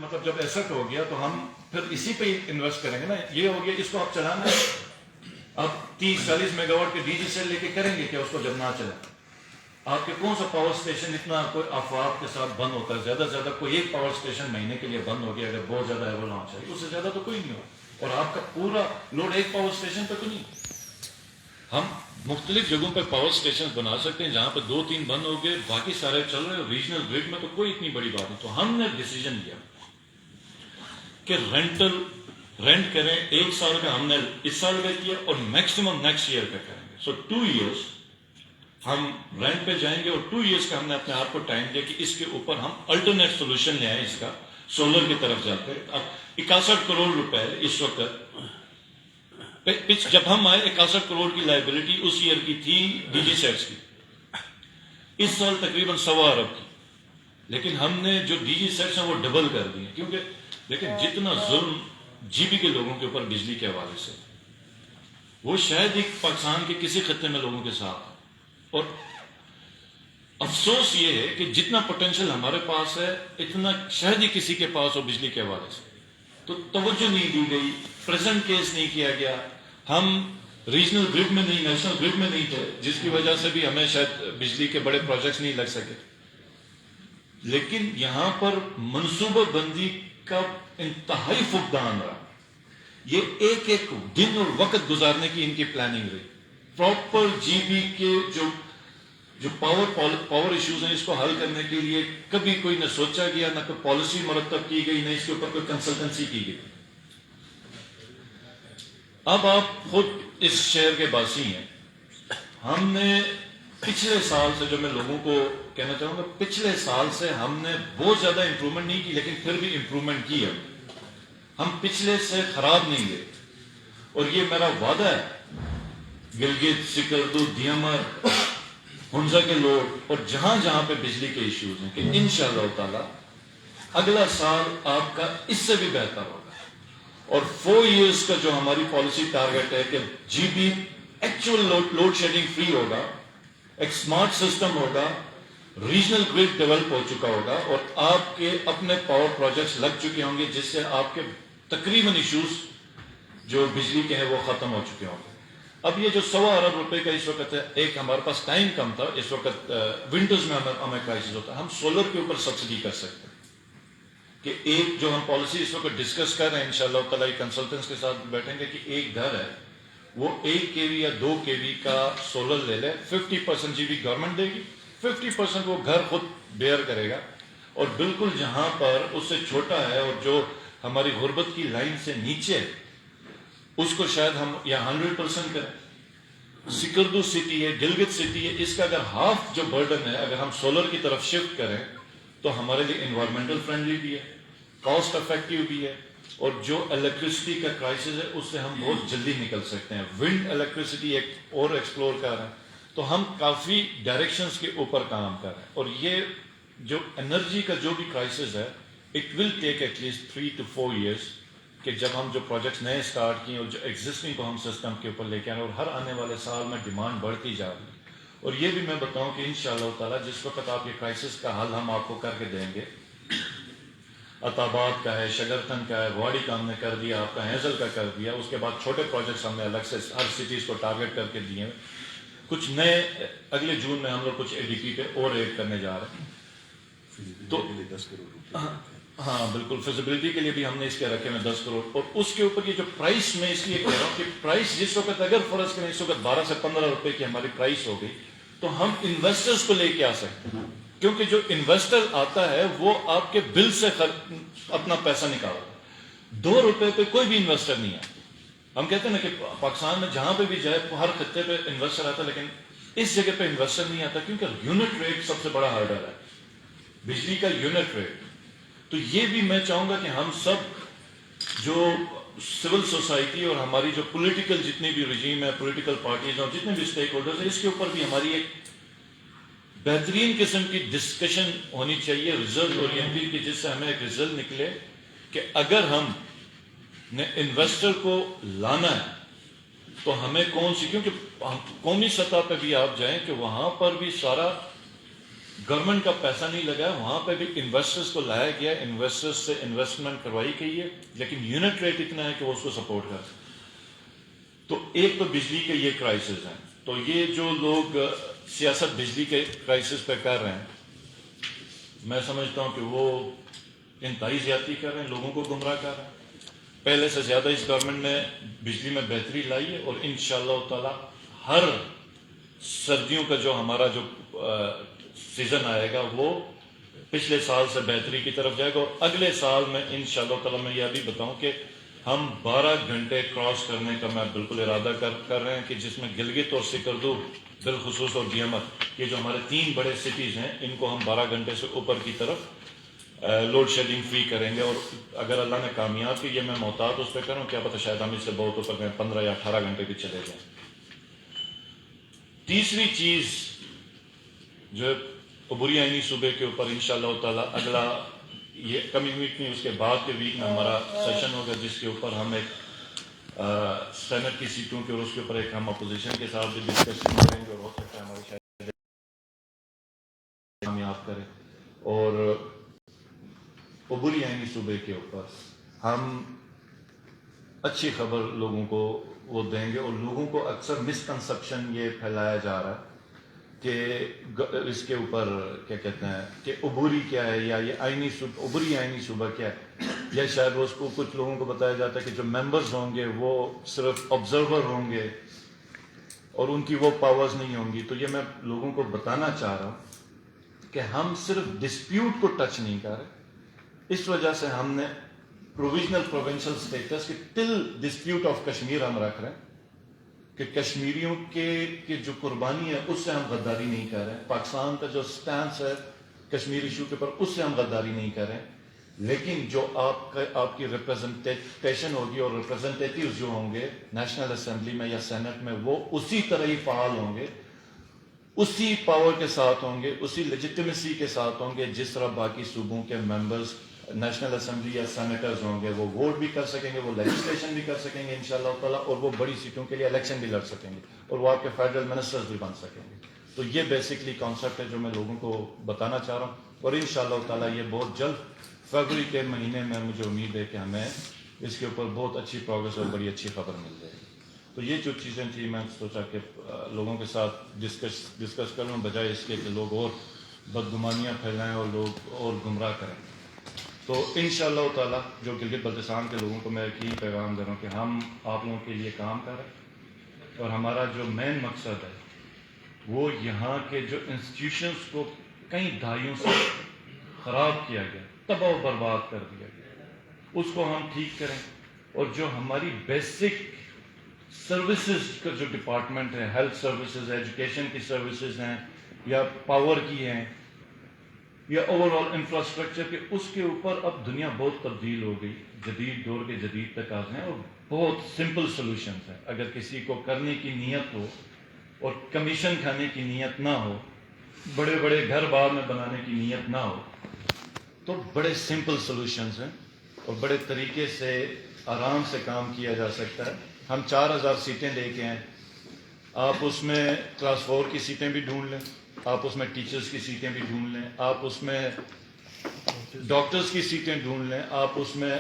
مطلب جب ایسٹ ہو گیا تو ہم پھر اسی پہ انویسٹ کریں گے نا. یہ ہو گیا, اس کو آپ چلانا ہے, آپ 30-40 میگا واٹ کے ڈی جی سیل لے کے کریں گے کیا اس کو جب نہ چلے؟ آپ کے کون سا پاور اسٹیشن اتنا کوئی آفات کے ساتھ بند ہوتا ہے؟ زیادہ سے زیادہ کوئی ایک پاور اسٹیشن مہینے کے لیے بند ہو گیا اگر بہت زیادہ ایولانچ ہے, اس سے زیادہ تو کوئی نہیں ہو. اور آپ کا پورا لوڈ ایک پاور اسٹیشن پہ تو نہیں. ہم مختلف جگہوں پہ پاور اسٹیشن بنا سکتے ہیں جہاں پہ 2-3 بند ہو گئے, باقی سارے چل رہے ہیں. ریجنل گرڈ میں تو کوئی اتنی بڑی بات نہیں. تو ہم نے ڈیسیجن لیا کہ رینٹ کریں. 1 سال کا ہم نے اس سال کا کیا اور میکسیمم نیکسٹ ایئر کا کریں گے. سو 2 ایئرس ہم رینٹ پہ جائیں گے اور 2 ایئرس کا ہم نے اپنے آپ کو ٹائم دیا کہ اس کے اوپر ہم الٹرنیٹ سولوشن لے آئیں. اس کا سولر کی طرف جاتے ہیں. اب 61 کروڑ روپے اس وقت, جب ہم آئے 61 کروڑ کی لائبلٹی اس ایئر کی تھی ڈی جی سیٹس کی, اس سال تقریباً 1.25 ارب کی. لیکن ہم نے جو ڈی جی سیٹس ہیں وہ ڈبل کر دیے, کیونکہ لیکن جتنا ظلم جی بی کے لوگوں کے اوپر بجلی کے حوالے سے, وہ شاید ہی پاکستان کے کسی خطے میں لوگوں کے ساتھ. اور افسوس یہ ہے کہ جتنا پوٹینشیل ہمارے پاس ہے اتنا شاید ہی کسی کے پاس ہو بجلی کے حوالے سے. تو توجہ نہیں دی گئی, پریزنٹ کیس نہیں کیا گیا. ہم ریجنل گرڈ میں نہیں, نیشنل گرڈ میں نہیں تھے, جس کی وجہ سے بھی ہمیں شاید بجلی کے بڑے پروجیکٹس نہیں لگ سکے. لیکن یہاں پر منصوبہ بندی کا انتہائی فقدان رہا. یہ ایک ایک دن اور وقت گزارنے کی ان کی پلاننگ رہی. پراپر جی بی کے جو پاور ایشوز ہیں اس کو حل کرنے کے لیے کبھی کوئی نہ سوچا گیا, نہ کوئی پالیسی مرتب کی گئی, نہ اس کے اوپر کوئی کنسلٹنسی کی گئی. اب آپ خود اس شہر کے باسی ہیں. ہم نے پچھلے سال سے, جو میں لوگوں کو کہنا چاہوں گا, پچھلے سال سے ہم نے بہت زیادہ امپرومنٹ نہیں کی, لیکن پھر بھی امپرومنٹ کی ہے. ہم پچھلے سے خراب نہیں گئے. اور یہ میرا وعدہ ہے گلگت, سکردو, دیامر, ہنزا کے لوگ اور جہاں جہاں پہ بجلی کے ایشوز ہیں کہ انشاءاللہ تعالی اگلا سال آپ کا اس سے بھی بہتر ہوگا. اور 4 ایئرس کا جو ہماری پالیسی ٹارگٹ ہے کہ جی بی ایکچوئل لوڈ شیڈنگ فری ہوگا, ایک اسمارٹ سسٹم ہوگا, ریجنل گرڈ ڈیولپ ہو چکا ہوگا اور آپ کے اپنے پاور پروجیکٹس لگ چکے ہوں گے, جس سے آپ کے تقریباً ایشوز جو بجلی کے ہیں وہ ختم ہو چکے ہوں گے. اب یہ جو 1.25 ارب روپے کا اس وقت ہے, ایک ہمارے پاس ٹائم کم تھا, اس وقت ونٹرز میں ہمیں کرائسس ہوتا ہے. ہم سولر کے اوپر سبسڈی کر سکتے ہیں کہ ایک جو ہم پالیسی اس وقت ڈسکس کر رہے ہیں انشاءاللہ تعالیٰ کنسلٹنٹس کے ساتھ بیٹھیں گے کہ ایک گھر ہے وہ 1 kV یا 2 kV کا سولر لے لے, 50% جی بی گورنمنٹ دے گی, 50% وہ گھر خود بیئر کرے گا. اور بالکل جہاں پر اس سے چھوٹا ہے اور جو ہماری غربت کی لائن سے نیچے اس کو شاید ہم یا 100% کریں. سکردو سٹی ہے, گلگت سٹی ہے, اس کا اگر ہاف جو برڈن ہے اگر ہم سولر کی طرف شفٹ کریں تو ہمارے لیے انوائرمنٹل فرینڈلی بھی ہے, کاسٹ افیکٹو بھی ہے, اور جو الیکٹریسٹی کا کرائسس ہے اس سے ہم بہت جلدی نکل سکتے ہیں. ونڈ الیکٹریسٹی ایک اور ایکسپلور کر رہے ہیں. تو ہم کافی ڈائریکشنز کے اوپر کام کر رہے ہیں. اور یہ جو انرجی کا جو بھی کرائسس ہے it will take at least 3 to 4 years کہ جب ہم جو پروجیکٹس نئے اسٹارٹ کیے اور جو ایگزسٹنگ کو ہم سسٹم کے اوپر لے کے آئیں, اور ہر آنے والے سال میں ڈیمانڈ بڑھتی جا رہی ہے. اور یہ بھی میں بتاؤں کہ انشاءاللہ تعالیٰ جس وقت آپ یہ کرائسس کا حل ہم آپ کو کر کے دیں گے, عطاباد کا ہے, شگرتن کا ہے, واڑی کا ہم نے کر دیا, آپ کا ہیزل کا کر دیا, اس کے بعد چھوٹے پروجیکٹس ہم نے الگ سے ہر سٹیز کو ٹارگٹ کر کے دیے ہیں. کچھ نئے اگلے جون میں ہم لوگ کچھ اے ڈی پی پہ اور ایڈ کرنے جا رہے ہیں. تو 10 کروڑ ہاں بالکل, فیزیبلٹی کے لیے بھی ہم نے اس کے رکھے میں 10 کروڑ. اور اس کے اوپر یہ جو پرائس میں اس لیے کہہ رہا ہوں کہ پرائس جس وقت اگر فرض کریں اس وقت 12 سے 15 روپے کی ہماری پرائس ہو گئی تو ہم انویسٹرز کو لے کے آ سکتے ہیں, کیونکہ جو انویسٹر آتا ہے وہ آپ کے بل سے اپنا پیسہ نکالتا ہے. 2 روپے پہ کوئی بھی انویسٹر نہیں ہے. ہم کہتے ہیں نا کہ پاکستان میں جہاں پہ بھی جائے ہر خطے پہ انویسٹر آتا ہے, لیکن اس جگہ پہ انویسٹر نہیں آتا کیونکہ یونٹ ریٹ سب سے بڑا ہرڈر ہے, بجلی کا یونٹ ریٹ. تو یہ بھی میں چاہوں گا کہ ہم سب جو سول سوسائٹی اور ہماری جو پولیٹیکل جتنی بھی رجیم ہے, پولیٹیکل پارٹیز اور جتنے بھی اسٹیک ہولڈرز ہیں, اس کے اوپر بھی ہماری ایک بہترین قسم کی ڈسکشن ہونی چاہیے ریزلٹ اورینٹڈ کی, جس سے ہمیں ایک ریزلٹ نکلے کہ اگر ہم نے انویسٹر کو لانا ہے تو ہمیں کون سی, کیونکہ قومی سطح پہ بھی آپ جائیں کہ وہاں پر بھی سارا گورنمنٹ کا پیسہ نہیں لگا, وہاں پہ بھی انویسٹرز کو لایا گیا, انویسٹرز سے انویسٹمنٹ کروائی گئی ہے, لیکن یونٹ ریٹ اتنا ہے کہ وہ اس کو سپورٹ کرتے. تو ایک تو بجلی کے یہ کرائسس ہیں. تو یہ جو لوگ سیاست بجلی کے کرائسس پہ کر رہے ہیں, میں سمجھتا ہوں کہ وہ انتہائی زیادتی کر رہے ہیں, لوگوں کو گمراہ کر رہے ہیں. پہلے سے زیادہ اس گورنمنٹ نے بجلی میں بہتری لائی ہے, اور انشاءاللہ تعالی ہر سردیوں کا جو ہمارا جو سیزن آئے گا وہ پچھلے سال سے بہتری کی طرف جائے گا. اور اگلے سال میں انشاءاللہ تعالی میں یہ بھی بتاؤں کہ ہم 12 گھنٹے کراس کرنے کا میں بالکل ارادہ کر رہے ہیں, کہ جس میں گلگت اور سکردو بالخصوص اور دیمت, یہ جو ہمارے 3 بڑے سٹیز ہیں, ان کو ہم 12 گھنٹے سے اوپر کی طرف لوڈ شیڈنگ فری کریں گے. اور اگر اللہ نے کامیاب کی, یہ میں محتاط اس پہ کروں, کیا پتہ شاید ہم اس سے بہت اوپر 15 یا 18 گھنٹے بھی چلے جائیں. تیسری چیز جو عبوری آئینی صوبے کے اوپر انشاءاللہ تعالی اگلا یہ کمی ویک نہیں, اس کے بعد کے ویک میں ہمارا سیشن ہوگا, جس کے اوپر ہم ایک سینٹ کی سیٹوں کے, اور اس کے اوپر ایک ہم اپوزیشن کے ساتھ بھی ڈسکشن کریں گے, اور ہو سکتا ہے ہماری شاید کامیاب کرے. اور عبوری آئینی صوبے کے اوپر ہم اچھی خبر لوگوں کو وہ دیں گے. اور لوگوں کو اکثر مسکنسپشن یہ پھیلایا جا رہا ہے کہ اس کے اوپر کیا کہتے ہیں کہ عبوری کیا ہے, یا یہ عبوری آئینی صوبہ کیا ہے, یا شاید اس کو کچھ لوگوں کو بتایا جاتا ہے کہ جو ممبرز ہوں گے وہ صرف آبزرور ہوں گے اور ان کی وہ پاورز نہیں ہوں گی. تو یہ میں لوگوں کو بتانا چاہ رہا ہوں کہ ہم صرف ڈسپیوٹ کو ٹچ نہیں کر رہے. اس وجہ سے ہم نے پروویژنل پروونشل اسٹیٹس کے ٹل ڈسپیوٹ آف کشمیر ہم رکھ رہے ہیں, کہ کشمیریوں کے جو قربانی ہے اس سے ہم غداری نہیں کر رہے ہیں. پاکستان کا جو سٹینس ہے کشمیر ایشو کے اوپر, اس سے ہم غداری نہیں کر رہے ہیں. لیکن جو آپ کی ریپرزنٹیشن ہوگی, اور ریپرزنٹیٹیوز جو ہوں گے نیشنل اسمبلی میں یا سینٹ میں, وہ اسی طرح ہی فعال ہوں گے, اسی پاور کے ساتھ ہوں گے, اسی لیجٹمیسی کے ساتھ ہوں گے جس طرح باقی صوبوں کے ممبرز نیشنل اسمبلی یا سینیٹرز ہوں گے. وہ ووٹ بھی کر سکیں گے, وہ لیجسلیشن بھی کر سکیں گے انشاءاللہ تعالیٰ, اور وہ بڑی سیٹوں کے لیے الیکشن بھی لڑ سکیں گے, اور وہ آپ کے فیڈرل منسٹرز بھی بن سکیں گے. تو یہ بیسکلی کانسیپٹ ہے جو میں لوگوں کو بتانا چاہ رہا ہوں. اور انشاءاللہ تعالیٰ یہ بہت جلد فروری کے مہینے میں مجھے امید ہے کہ ہمیں اس کے اوپر بہت اچھی پروگرس اور بڑی اچھی خبر مل جائے گی. تو یہ جو چیزیں تھیں میں سوچا کہ لوگوں کے ساتھ ڈسکس کروں, بجائے اس کے کہ لوگ اور بدگمانیاں پھیلائیں اور لوگ اور گمراہ کریں. تو انشاءاللہ تعالیٰ جو گلگت بلتستان کے لوگوں کو میں ایک ہی پیغام دے رہا ہوں کہ ہم آپ لوگوں کے لیے کام کر رہے ہیں, اور ہمارا جو مین مقصد ہے وہ یہاں کے جو انسٹیٹیوشنز کو کئی دہائیوں سے خراب کیا گیا, تباہ و برباد کر دیا گیا, اس کو ہم ٹھیک کریں. اور جو ہماری بیسک سروسز کا جو ڈپارٹمنٹ ہے, ہیلتھ سروسز, ایجوکیشن کی سروسز ہیں, یا پاور کی ہیں, یا اوور آل انفراسٹرکچر کے, اس کے اوپر اب دنیا بہت تبدیل ہو گئی, جدید دور کے جدید تقاضے ہیں, اور بہت سمپل سولوشنز ہیں. اگر کسی کو کرنے کی نیت ہو اور کمیشن کھانے کی نیت نہ ہو, بڑے بڑے گھر بعد میں بنانے کی نیت نہ ہو, تو بڑے سمپل سولوشنز ہیں, اور بڑے طریقے سے آرام سے کام کیا جا سکتا ہے. ہم 4000 سیٹیں لے کے ہیں, آپ اس میں کلاس 4 کی سیٹیں بھی ڈھونڈ لیں, آپ اس میں ٹیچرز کی سیٹیں بھی ڈھونڈ لیں, آپ اس میں ڈاکٹرز کی سیٹیں ڈھونڈ لیں, آپ اس میں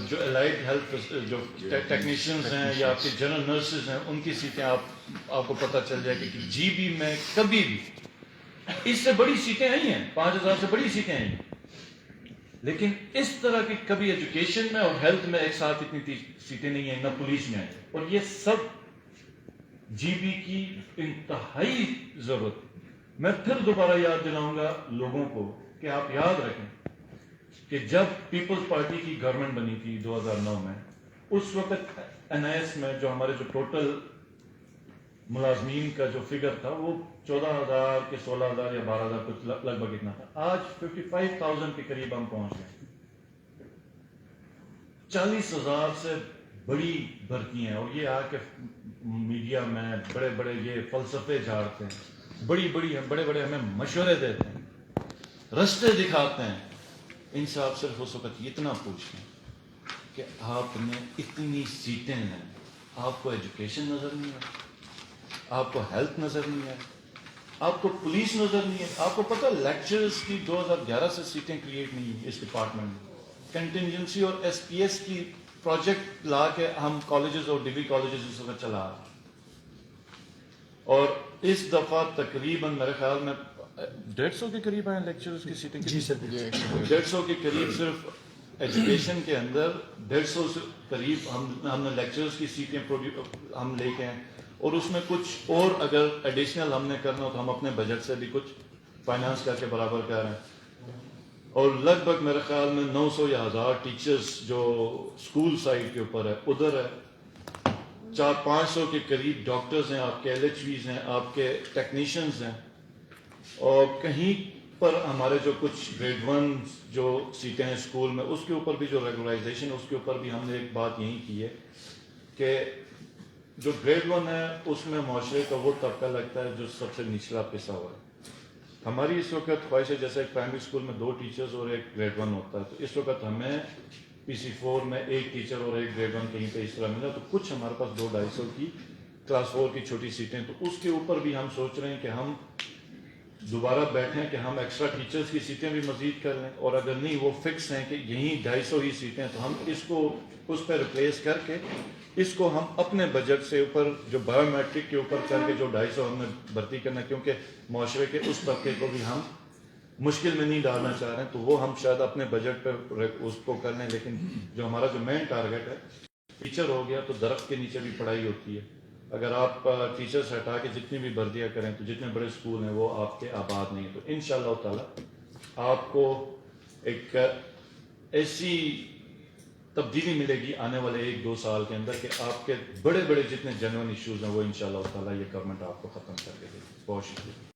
جو الائڈ ہیلتھ جو ٹیکنیشینز ہیں یا آپ کے جنرل نرسز ہیں ان کی سیٹیں آپ کو پتہ چل جائے کہ جی بی میں کبھی بھی اس سے بڑی سیٹیں آئی ہیں, 5000 سے بڑی سیٹیں آئی ہیں, لیکن اس طرح کی کبھی ایجوکیشن میں اور ہیلتھ میں ایک ساتھ اتنی سیٹیں نہیں ہیں, نہ پولیس میں آئی. اور یہ سب جی بی کی انتہائی ضرورت. میں پھر دوبارہ یاد دلاؤں گا لوگوں کو کہ آپ یاد رکھیں کہ جب پیپلز پارٹی کی گورنمنٹ بنی تھی 2009 میں, اس وقت این آئی ایس میں جو ہمارے جو ٹوٹل ملازمین کا جو فگر تھا وہ 14,000 کے 16,000 یا 12,000 کچھ لگ بھگ اتنا تھا. آج 55,000 کے قریب ہم پہنچ گئے. 40,000 سے بڑی بھرتیاں ہیں, اور یہ آ کے میڈیا میں بڑے بڑے یہ فلسفے جھاڑتے ہیں, بڑے بڑے ہمیں مشورے دیتے ہیں, رستے دکھاتے ہیں. ان سے آپ صرف اس وقت اتنا پوچھیں کہ آپ نے اتنی سیٹیں لیں, آپ کو ایجوکیشن نظر نہیں آئی, آپ کو ہیلتھ نظر نہیں آئی, آپ کو پولیس نظر نہیں ہے. آپ کو پتہ لیکچرز کی 2011 سے سیٹیں کریٹ نہیں ہوئی اس ڈپارٹمنٹ میں. کنٹینجنسی اور ایس پی ایس کی پروجیکٹ لا کے ہم کالجز اور ڈگری کالجز اس وقت چلا رہے ہیں. اور اس دفعہ تقریباً میرے خیال میں 150 کے قریب ہیں لیکچرز کی سیٹیں. جی سر 150 کے قریب صرف ایجوکیشن کے اندر 150 سے قریب ہم نے لیکچرز کی سیٹیں ہم لے کے ہیں. اور اس میں کچھ اور اگر ایڈیشنل ہم نے کرنا ہو تو ہم اپنے بجٹ سے بھی کچھ فائنانس کر کے برابر کر رہے ہیں. اور لگ بھگ میرے خیال میں 900 یا 1000 ٹیچرز جو اسکول سائٹ کے اوپر ہے ادھر ہے. 400-500 کے قریب ڈاکٹرز ہیں, آپ کے ایل ایچ ویز ہیں, آپ کے ٹیکنیشینز ہیں. اور کہیں پر ہمارے جو کچھ گریڈ 1 جو سیٹیں ہیں اسکول میں اس کے اوپر بھی جو ریگولائزیشن اس کے اوپر بھی ہم نے ایک بات یہی کی ہے کہ جو گریڈ 1 ہے اس میں معاشرے کا وہ طبقہ لگتا ہے جو سب سے نچلا پسا ہوا ہے. ہماری اس وقت خواہش ہے جیسے ایک پرائمری اسکول میں 2 ٹیچرز اور ایک گریڈ 1 ہوتا ہے, تو اس وقت ہمیں پی سی 4 میں 1 ٹیچر اور ایک گریڈ 1 کہیں پہ اس طرح ملا. تو کچھ ہمارے پاس 200-250 کی کلاس 4 کی چھوٹی سیٹیں, تو اس کے اوپر بھی ہم سوچ رہے ہیں کہ ہم دوبارہ بیٹھیں کہ ہم ایکسٹرا ٹیچرز کی سیٹیں بھی مزید کر لیں. اور اگر نہیں وہ فکس ہیں کہ یہیں 250 ہی سیٹیں تو ہم اس کو اس پہ ریپلیس کر کے اس کو ہم اپنے بجٹ سے اوپر جو بایو میٹرک کے اوپر کر کے جو 250 ہم نے بھرتی کرنا, کیونکہ معاشرے کے اس طبقے کو بھی ہم مشکل میں نہیں ڈالنا چاہ رہے ہیں, تو وہ ہم شاید اپنے بجٹ پہ اس کو کر لیں. لیکن جو ہمارا جو مین ٹارگیٹ ہے ٹیچر ہو گیا تو درخت کے نیچے بھی پڑھائی ہوتی ہے. اگر آپ ٹیچر سے ہٹا کے جتنی بھی بھرتیاں کریں تو جتنے بڑے اسکول ہیں وہ آپ کے آباد نہیں ہیں. تو انشاءاللہ تعالی آپ کو ایک ایسی تبدیلی ملے گی آنے والے 1-2 سال کے اندر کہ آپ کے بڑے بڑے جتنے جنون ایشوز ہیں وہ انشاءاللہ تعالی یہ گورنمنٹ آپ کو ختم کر کے دے گی. بہت شکریہ.